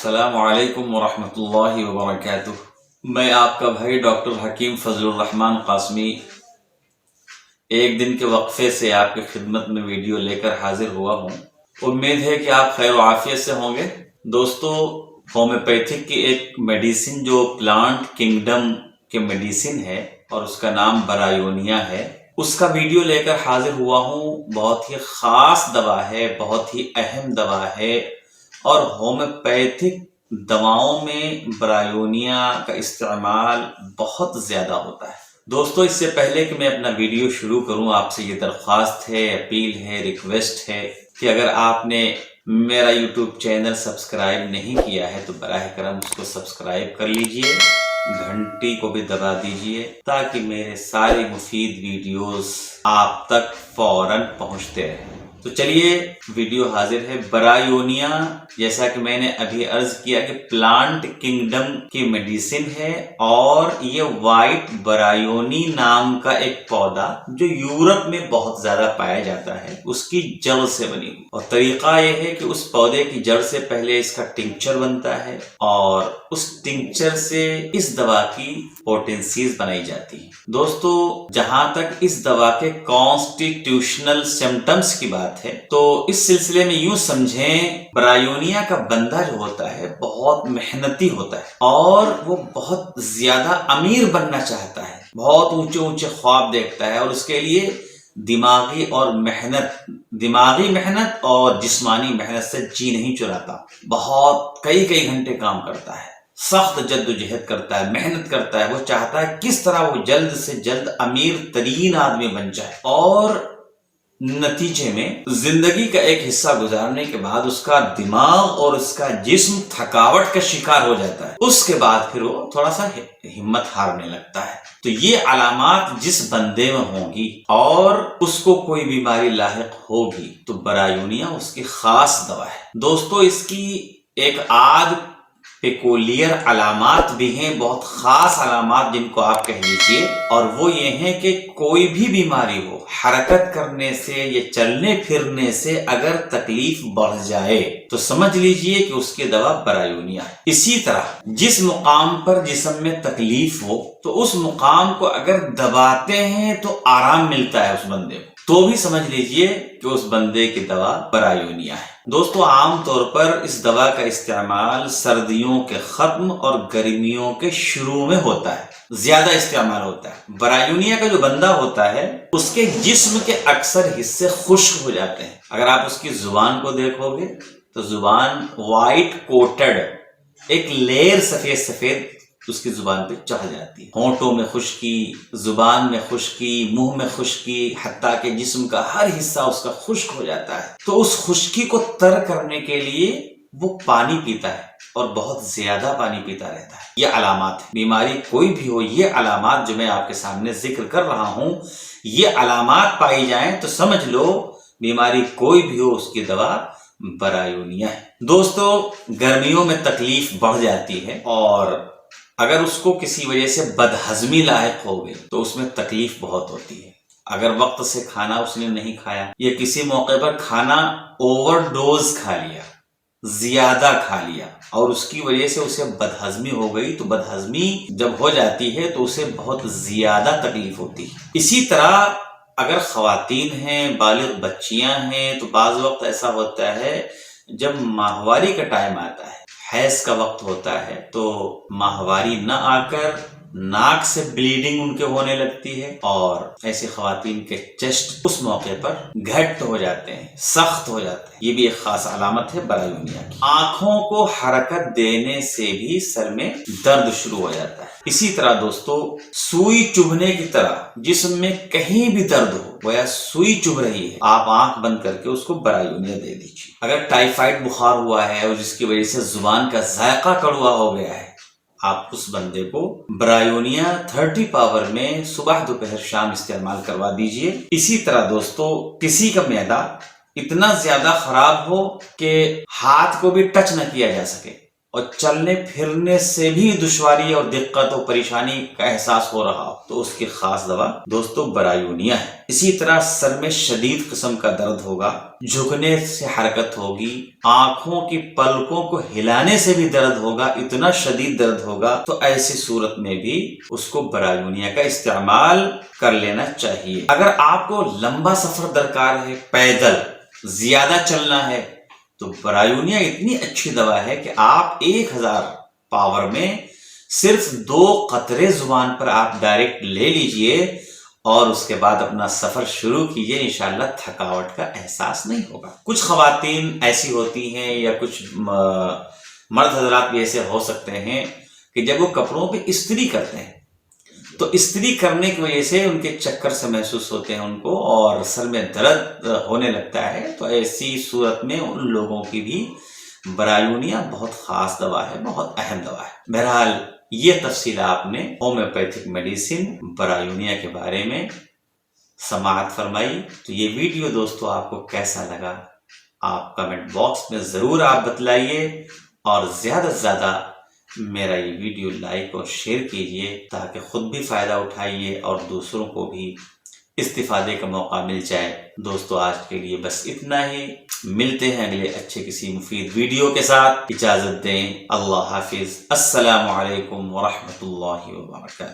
السلام علیکم ورحمۃ اللہ وبرکاتہ۔ میں آپ کا بھائی ڈاکٹر حکیم فضل الرحمان قاسمی ایک دن کے وقفے سے آپ کی خدمت میں ویڈیو لے کر حاضر ہوا ہوں۔ امید ہے کہ آپ خیر و عافیت سے ہوں گے۔ دوستو، ہومیوپیتھک کی ایک میڈیسن جو پلانٹ کنگڈم کے میڈیسن ہے اور اس کا نام برایونیا ہے، اس کا ویڈیو لے کر حاضر ہوا ہوں۔ بہت ہی خاص دوا ہے، بہت ہی اہم دوا ہے، اور ہومیوپیتھک دواؤں میں برایونیا کا استعمال بہت زیادہ ہوتا ہے۔ دوستو، اس سے پہلے کہ میں اپنا ویڈیو شروع کروں، آپ سے یہ درخواست ہے، اپیل ہے، ریکویسٹ ہے کہ اگر آپ نے میرا یوٹیوب چینل سبسکرائب نہیں کیا ہے تو براہ کرم اس کو سبسکرائب کر لیجئے، گھنٹی کو بھی دبا دیجئے تاکہ میرے سارے مفید ویڈیوز آپ تک فوراً پہنچتے رہیں۔ تو چلیے، ویڈیو حاضر ہے۔ برایونیا، جیسا کہ میں نے ابھی عرض کیا کہ پلانٹ کنگڈم کی میڈیسن ہے، اور یہ وائٹ برایونی نام کا ایک پودا جو یورپ میں بہت زیادہ پایا جاتا ہے، اس کی جڑ سے بنی ہوئی، اور طریقہ یہ ہے کہ اس پودے کی جڑ سے پہلے اس کا ٹنکچر بنتا ہے، اور اس ٹنکچر سے اس دوا کی پوٹنسیز بنائی جاتی ہے۔ دوستو، جہاں تک اس دوا کے کانسٹیٹیوشنل سمپٹمز کی بات ہے تو اس سلسلے میں یوں سمجھیں، برایونیا کا بندہ جو ہوتا ہے بہت محنتی ہوتا ہے، اور وہ بہت زیادہ امیر بننا چاہتا ہے، بہت اونچے اونچے خواب دیکھتا ہے، اور اس کے لیے دماغی محنت اور جسمانی محنت سے جی نہیں چراتا، بہت کئی گھنٹے کام کرتا ہے، سخت جد و جہد کرتا ہے، محنت کرتا ہے۔ وہ چاہتا ہے کس طرح وہ جلد سے جلد امیر ترین آدمی بن جائے، اور نتیجے میں زندگی کا ایک حصہ گزارنے کے بعد اس کا دماغ اور اس کا جسم تھکاوٹ کا شکار ہو جاتا ہے۔ اس کے بعد پھر وہ تھوڑا سا ہمت ہارنے لگتا ہے۔ تو یہ علامات جس بندے میں ہوں گی اور اس کو کوئی بیماری لاحق ہوگی تو برایونیا اس کی خاص دوا ہے۔ دوستو، اس کی ایک آدھ پیکولیر علامات بھی ہیں، بہت خاص علامات جن کو آپ کہہ لیجیے، اور وہ یہ ہیں کہ کوئی بھی بیماری ہو، حرکت کرنے سے یا چلنے پھرنے سے اگر تکلیف بڑھ جائے تو سمجھ لیجیے کہ اس کی دوا برایونیا ہے۔ اسی طرح جس مقام پر جسم میں تکلیف ہو تو اس مقام کو اگر دباتے ہیں تو آرام ملتا ہے اس بندے کو، تو بھی سمجھ لیجئے کہ اس بندے کی دوا برایونیا ہے۔ دوستو، عام طور پر اس دوا کا استعمال سردیوں کے ختم اور گرمیوں کے شروع میں ہوتا ہے، زیادہ استعمال ہوتا ہے۔ برایونیا کا جو بندہ ہوتا ہے اس کے جسم کے اکثر حصے خشک ہو جاتے ہیں۔ اگر آپ اس کی زبان کو دیکھو گے تو زبان وائٹ کوٹڈ، ایک لیئر سفید اس کی زبان پہ چڑھ جاتی ہے۔ ہونٹوں میں خشکی، زبان میں خشکی، منہ میں خشکی، حتیٰ کہ جسم کا ہر حصہ اس کا خشک ہو جاتا ہے۔ تو اس خشکی کو تر کرنے کے لیے وہ پانی پیتا ہے، اور بہت زیادہ پانی پیتا رہتا ہے۔ یہ علامات ہے، بیماری کوئی بھی ہو، یہ علامات جو میں آپ کے سامنے ذکر کر رہا ہوں، یہ علامات پائی جائیں تو سمجھ لو بیماری کوئی بھی ہو، اس کی دوا برایونیا ہے۔ دوستو، گرمیوں میں تکلیف بڑھ جاتی ہے، اور اگر اس کو کسی وجہ سے بدہضمی لاحق ہو گئی تو اس میں تکلیف بہت ہوتی ہے۔ اگر وقت سے کھانا اس نے نہیں کھایا، یا کسی موقع پر کھانا اوور ڈوز کھا لیا، زیادہ کھا لیا، اور اس کی وجہ سے اسے بدہضمی ہو گئی، تو بدہضمی جب ہو جاتی ہے تو اسے بہت زیادہ تکلیف ہوتی ہے۔ اسی طرح اگر خواتین ہیں، بالغ بچیاں ہیں، تو بعض وقت ایسا ہوتا ہے جب ماہواری کا ٹائم آتا ہے، حیض کا وقت ہوتا ہے، تو ماہواری نہ آ کر ناک سے بلیڈنگ ان کے ہونے لگتی ہے، اور ایسی خواتین کے چیسٹ اس موقع پر گھٹ ہو جاتے ہیں، سخت ہو جاتے ہیں۔ یہ بھی ایک خاص علامت ہے برایونیا کی۔ آنکھوں کو حرکت دینے سے بھی سر میں درد شروع ہو جاتا ہے۔ اسی طرح دوستو، سوئی چبھنے کی طرح جسم میں کہیں بھی درد ہو، گویا سوئی چبھ رہی ہے، آپ آنکھ بند کر کے اس کو برایونیا دے دیجیے۔ اگر ٹائیفائڈ بخار ہوا ہے اور جس کی وجہ سے زبان کا ذائقہ کڑوا ہو گیا ہے، آپ اس بندے کو برایونیا 30 پاور میں صبح دوپہر شام استعمال کروا دیجئے۔ اسی طرح دوستو، کسی کا معدہ اتنا زیادہ خراب ہو کہ ہاتھ کو بھی ٹچ نہ کیا جا سکے، اور چلنے پھرنے سے بھی دشواری اور دقت اور پریشانی کا احساس ہو رہا ہو تو اس کی خاص دوا دوستو برایونیا ہے۔ اسی طرح سر میں شدید قسم کا درد ہوگا، جھکنے سے حرکت ہوگی، آنکھوں کی پلکوں کو ہلانے سے بھی درد ہوگا، اتنا شدید درد ہوگا، تو ایسی صورت میں بھی اس کو برایونیا کا استعمال کر لینا چاہیے۔ اگر آپ کو لمبا سفر درکار ہے، پیدل زیادہ چلنا ہے، تو برایونیا اتنی اچھی دوا ہے کہ آپ 1000 پاور میں صرف 2 قطرے زبان پر آپ ڈائریکٹ لے لیجئے اور اس کے بعد اپنا سفر شروع کیجئے، انشاءاللہ تھکاوٹ کا احساس نہیں ہوگا۔ کچھ خواتین ایسی ہوتی ہیں یا کچھ مرد حضرات بھی ایسے ہو سکتے ہیں کہ جب وہ کپڑوں پہ استری کرتے ہیں تو استری کرنے کی وجہ سے ان کے چکر سے محسوس ہوتے ہیں ان کو اور سر میں درد ہونے لگتا ہے، تو ایسی صورت میں ان لوگوں کی بھی برایونیا بہت خاص دوا ہے، بہت اہم دوا ہے۔ بہرحال یہ تفصیل آپ نے ہومیوپیتھک میڈیسن برایونیا کے بارے میں سماعت فرمائی۔ تو یہ ویڈیو دوستو آپ کو کیسا لگا آپ کمنٹ باکس میں ضرور آپ بتلائیے، اور زیادہ سے زیادہ میرا یہ ویڈیو لائک اور شیئر کیجئے تاکہ خود بھی فائدہ اٹھائیے اور دوسروں کو بھی استفادے کا موقع مل جائے۔ دوستو آج کے لیے بس اتنا ہی، ملتے ہیں اگلے اچھے کسی مفید ویڈیو کے ساتھ، اجازت دیں، اللہ حافظ، السلام علیکم ورحمۃ اللہ وبرکاتہ۔